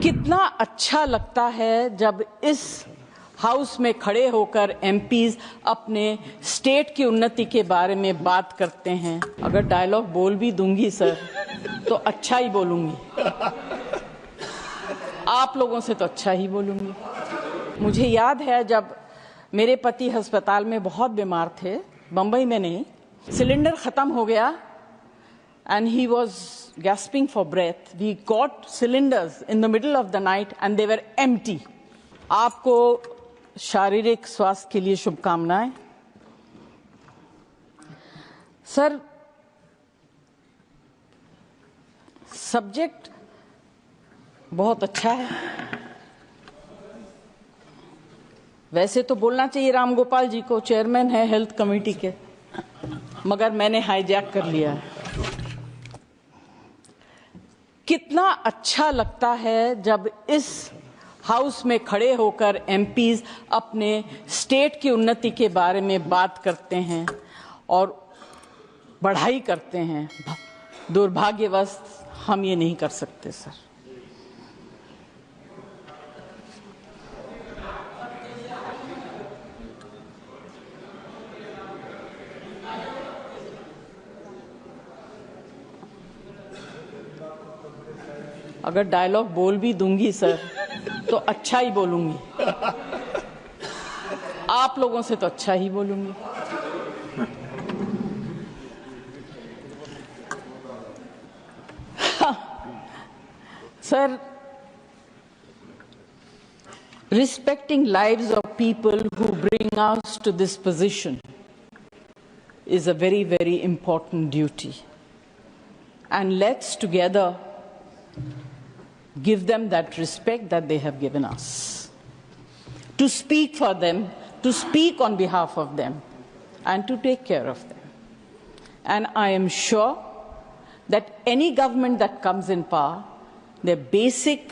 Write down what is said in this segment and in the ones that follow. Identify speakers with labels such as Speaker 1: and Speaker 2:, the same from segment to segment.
Speaker 1: कितना अच्छा लगता है जब इस हाउस में खड़े होकर एमपीज अपने स्टेट की उन्नति के बारे में बात करते हैं। अगर डायलॉग बोल भी दूंगी सर तो अच्छा ही बोलूंगी, आप लोगों से तो अच्छा ही बोलूंगी। मुझे याद है जब मेरे पति अस्पताल में बहुत बीमार थे, बंबई में नहीं, सिलेंडर खत्म हो गया and he was gasping for breath. We got cylinders in the middle of the night and they were empty. आपको शारीरिक स्वास्थ्य के लिए शुभकामनाएं। सर, सब्जेक्ट बहुत अच्छा है। वैसे तो बोलना चाहिए रामगोपाल जी को, चेयरमैन है हेल्थ कमेटी के, मगर मैंने हाईजैक कर लिया है। कितना अच्छा लगता है जब इस हाउस में खड़े होकर एमपीज अपने स्टेट की उन्नति के बारे में बात करते हैं और बढ़ाई करते हैं। दुर्भाग्यवश हम ये नहीं कर सकते सर। अगर डायलॉग बोल भी दूंगी सर तो अच्छा ही बोलूंगी, आप लोगों से तो अच्छा ही बोलूंगी। Sir, respecting lives of people who bring us to this position is a very, very important duty. And let's together give them that respect that they have given us. To speak for them, to speak on behalf of them, and to take care of them. And I am sure that any government that comes in power, their basic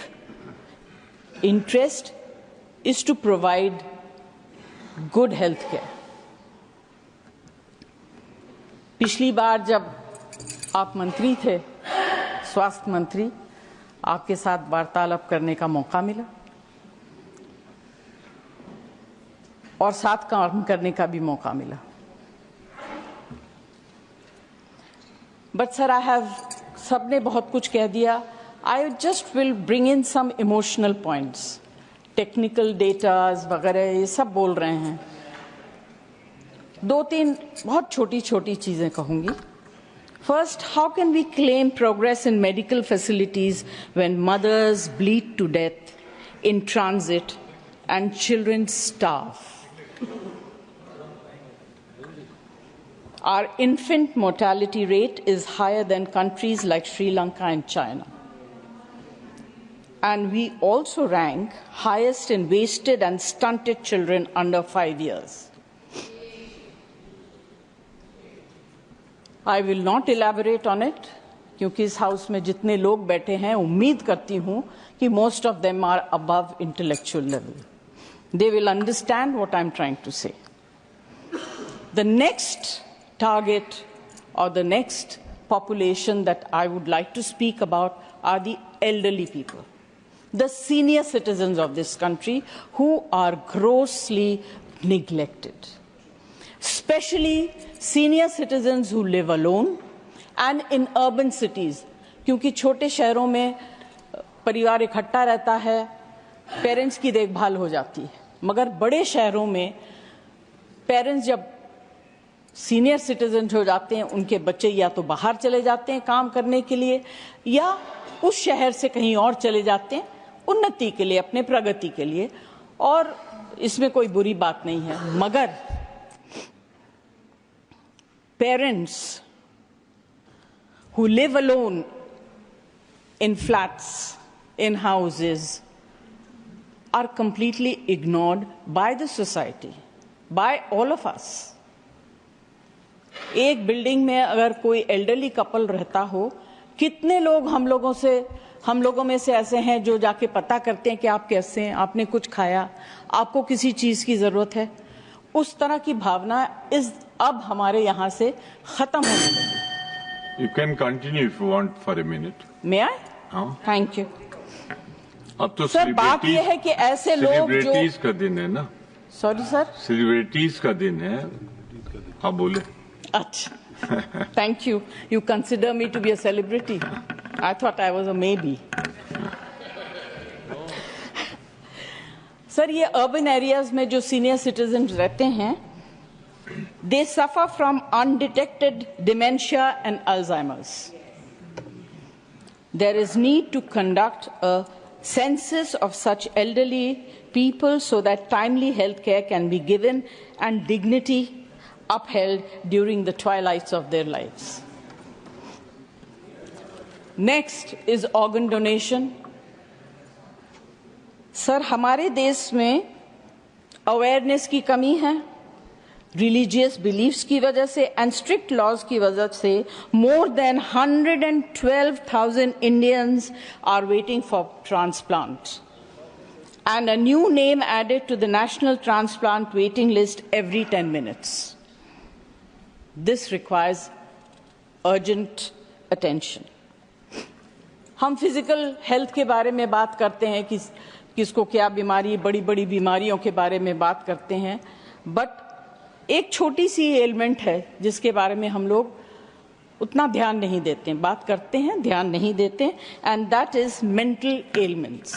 Speaker 1: interest is to provide good health care. पिछली बार जब आप मंत्री थे, स्वास्थ्य मंत्री, आपके साथ वार्तालाप करने का मौका मिला और साथ काम करने का भी मौका मिला। बट सर, सबने बहुत कुछ कह दिया। I just will bring in some emotional points. Technical datas वगैरह ये सब बोल रहे हैं, दो तीन बहुत छोटी छोटी चीजें कहूंगी। First, how can we claim progress in medical facilities when mothers bleed to death in transit and children starve? Our infant mortality rate is higher than countries like Sri Lanka and China. And we also rank highest in wasted and stunted children under 5 years. I will not elaborate on it, क्योंकि इस house में जितने लोग बैठे हैं, उम्मीद करती हूं कि most of them are above intellectual level. They will understand what I'm trying to say. The next target or the next population that I would like to speak about are the elderly people, the senior citizens of this country who are grossly neglected. Especially senior citizens who live alone and in urban cities, क्योंकि छोटे शहरों में परिवार इकट्ठा रहता है, parents की देखभाल हो जाती है, मगर बड़े शहरों में पेरेंट्स जब सीनियर सिटीजन हो जाते हैं, उनके बच्चे या तो बाहर चले जाते हैं काम करने के लिए या उस शहर से कहीं और चले जाते हैं उन्नति के लिए, अपने प्रगति के लिए, और इसमें कोई बुरी बात नहीं है। मगर parents who live alone in flats, in houses, are completely ignored by the society, by all of us. एक बिल्डिंग में अगर कोई एल्डरली कपल रहता हो, कितने लोग हम लोगों में से ऐसे हैं जो जाके पता करते हैं कि आप कैसे हैं, आपने कुछ खाया, आपको किसी चीज की जरूरत है। उस तरह की भावना अब हमारे यहाँ से खत्म होने लगी।
Speaker 2: You can continue if you want for a minute.
Speaker 1: May I?
Speaker 2: हाँ।
Speaker 1: Thank you.
Speaker 2: अब तो
Speaker 1: सर बात यह है कि ऐसे लोग जो
Speaker 2: सेलिब्रिटीज का दिन है ना,
Speaker 1: सॉरी सर,
Speaker 2: सेलिब्रिटीज का दिन है। हाँ बोले।
Speaker 1: अच्छा, thank you, you consider me to be a celebrity, I thought I was a maybe. Sir ये अर्बन एरियाज में जो सीनियर सिटीजन रहते हैं, they suffer from undetected dementia and Alzheimer's. There is need to conduct a census of such elderly people so that timely health care can be given and dignity upheld during the twilights of their lives. Next is organ donation. Sir हमारे देश में awareness की कमी है, religious beliefs की वजह से and strict laws की वजह से more than 112,000 Indians are waiting for transplant and a new name added to the national transplant waiting list every 10 minutes. This requires urgent attention. हम फिजिकल हेल्थ के बारे में बात करते हैं कि किसको क्या बीमारी, बड़ी बड़ी बीमारियों के बारे में बात करते हैं, बट एक छोटी सी एलिमेंट है जिसके बारे में हम लोग उतना ध्यान नहीं देते हैं, बात करते हैं ध्यान नहीं देते, and that is mental elements.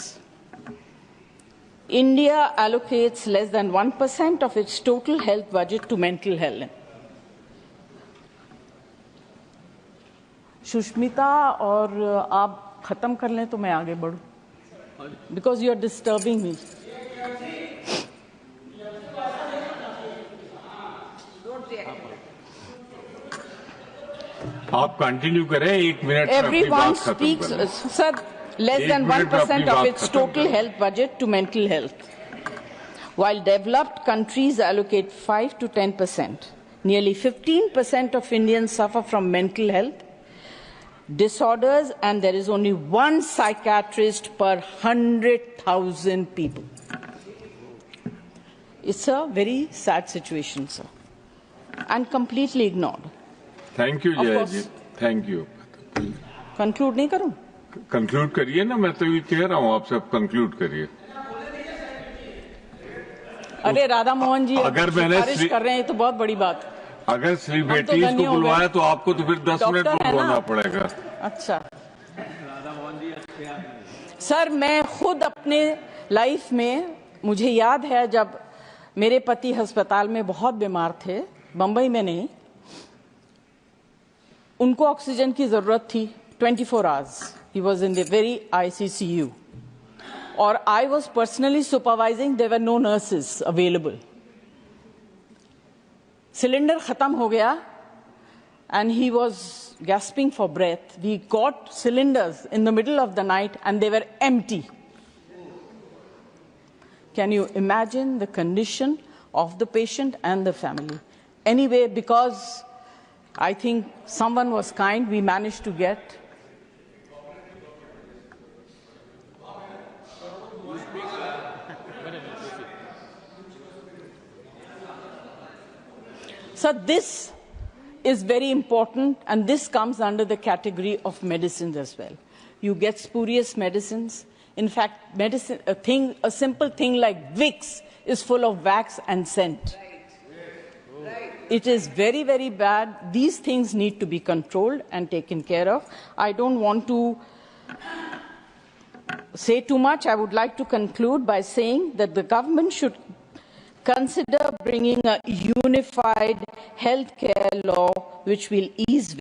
Speaker 1: India allocates less than 1% of its total health budget to mental health. Sushmita और आप खत्म कर लें तो मैं आगे बढ़ूं, because you are disturbing me.
Speaker 2: आप कंटिन्यू करें, 1 minute.
Speaker 1: Everyone speaks, sir, less than 1% of its total health budget to mental health. While developed countries allocate 5 to 10%, nearly 15% of Indians suffer from mental health disorders, and there is only one psychiatrist per 100,000 people. It's a very sad situation, sir, and completely ignored.
Speaker 2: Thank you जय जी, thank you.
Speaker 1: Conclude नहीं करूं?
Speaker 2: Conclude करिए ना, मैं तो ये कह रहा हूँ आपसे, कंक्लूड करिए.
Speaker 1: अरे राधा मोहन जी
Speaker 2: अगर मैंने
Speaker 1: कर रहे हैं तो बहुत बड़ी बात.
Speaker 2: अगर सेलिब्रिटीज को बुलवाया तो आपको तो फिर 10 मिनट बुलवाना पड़ेगा.
Speaker 1: अच्छा सर, मैं खुद अपने लाइफ में, मुझे याद है जब मेरे पति अस्पताल में बहुत बीमार थे, बंबई में नहीं, उनको ऑक्सीजन की जरूरत थी 24 hours. He was in the very ICCU और I was personally supervising. There were no nurses available. Cylinder खत्म हो गया and he was gasping for breath. We got cylinders in the middle of the night and they were empty. Can you imagine the condition of the patient and the family? Anyway, because I think someone was kind, we managed to get. So this is very important, and this comes under the category of medicines as well. You get spurious medicines. In fact, medicine, a simple thing like Vicks is full of wax and scent. It is very, very bad. These things need to be controlled and taken care of. I don't want to say too much. I would like to conclude by saying that the government should consider bringing a unified healthcare law which will ease